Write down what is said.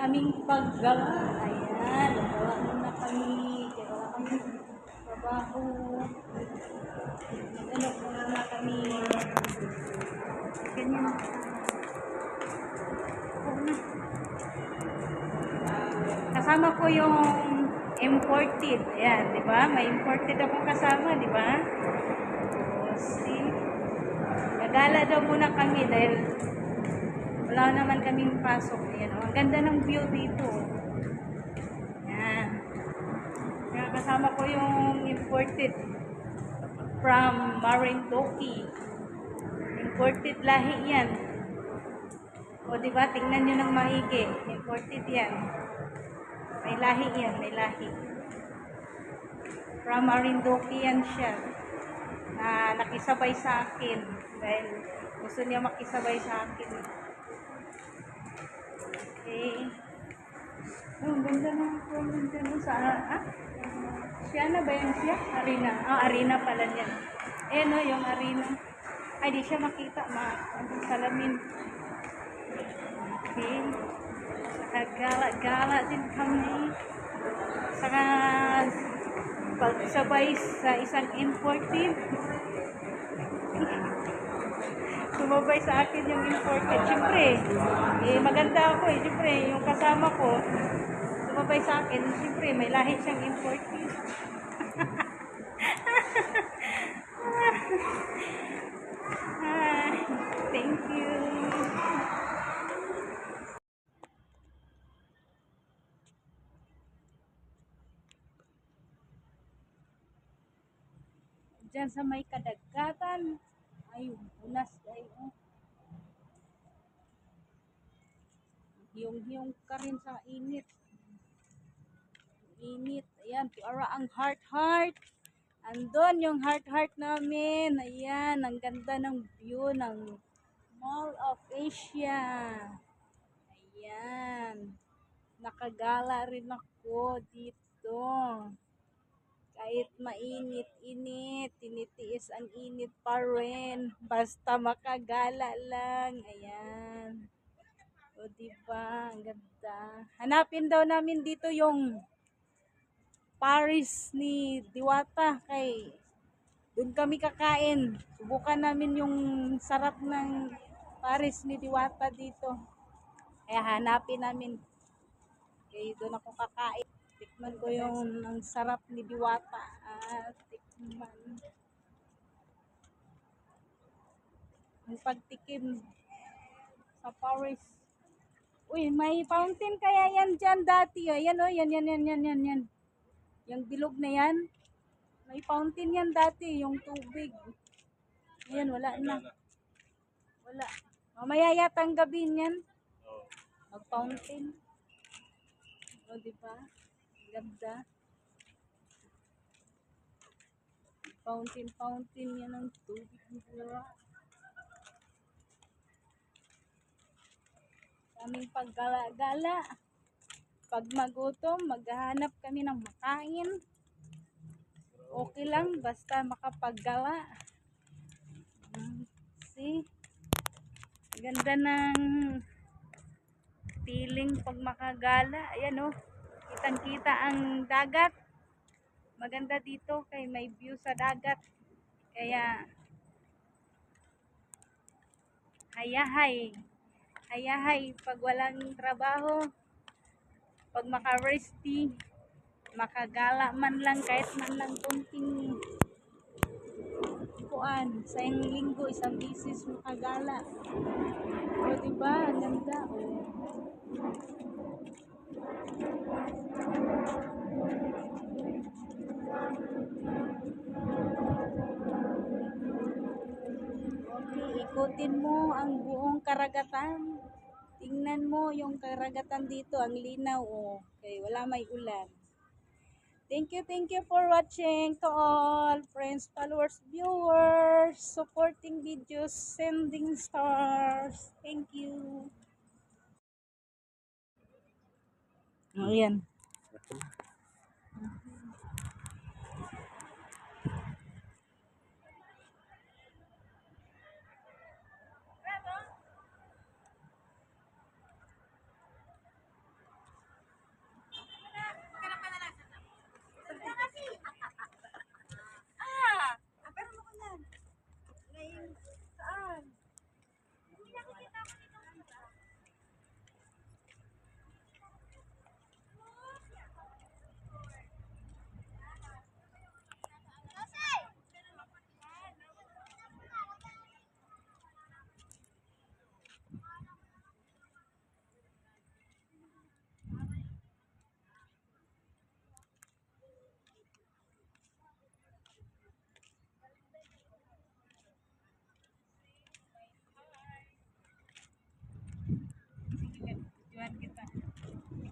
aming paggawa. Ayan, nagawa muna kami. Kaya wala kami trabaho. Nag-ano muna kami. Ganyan. Kasama ko yung imported. Ayan, di ba? May imported akong kasama, di ba? See? Nagala daw muna kami dahil wala naman kaming pasok. Ayan, ang ganda ng view dito. Ayan. Kaya kasama ko yung imported from Marindoki. Imported lahi yan. O diba, tingnan nyo ng maigi. Imported yan. May lahi yan, may lahi. From Marindoki yan siya. Na nakisabay sa akin. Dahil gusto niya makisabay sa akin. Okay. Oh, ganda na ako. Ganda na sa... Siya na ba yan siya? Arena. Arena pala yan. No, yung arena. Ay, di siya makita. Salamin. Okay. Saka gala-gala din kami. Saka pagsabay sa isang imported. Sumabay sa akin yung imported. Siyempre, maganda ako eh. Siyempre, yung kasama ko, sumabay sa akin. Siyempre, may lahi siyang imported. Thank you. Diyan sa may kadagatan. Ay, unas kayo. Hiyong-hiyong ka rin sa init. Init. Ayan, piara ang heart-heart. Andun yung heart-heart namin. Ayan, ang ganda ng view ng Mall of Asia. Ayan. Nakagala rin ako dito. Kahit mainit-init, tinitiis ang init pa rin. Basta makagala lang. Ayan. O diba, ang ganda. Hanapin daw namin dito yung Paris ni Diwata. Kay doon kami kakain. Subukan namin yung sarap ng Paris ni Diwata dito. Kaya hanapin namin. Kaya doon ako kakain. Tikman ko yung ang sarap ni Diwata. Tikman. Ang pagtikim sa Paris. Uy, may fountain kaya yan dyan dati. Ayan o, yan. Yung bilog na yan. May fountain yan dati, yung tubig. Ayan, wala na. Wala. Mamaya yata ang gabi niyan. Mag-fountain. O, diba? Ganda. Fountain yan ang tubig. Kaming paggala-gala. Pag magutom, maghahanap kami ng makain. Okay lang, basta makapaggala. See? Ganda ng feeling pag makagala. Ayan o. Kitang-kita ang dagat. Maganda dito kay may view sa dagat. Kaya hayahay pag walang trabaho. Pag maka-resty, makagala man lang kahit man lang kunting kuan sa linggo isang bisis makagala. O diba, ang ganda. Okay, ikutin mo ang buong karagatan. Tingnan mo yung karagatan dito, ang linaw okay, wala may ulan. Thank you for watching to all friends, followers, viewers, supporting videos, sending stars. Thank you. Ayan.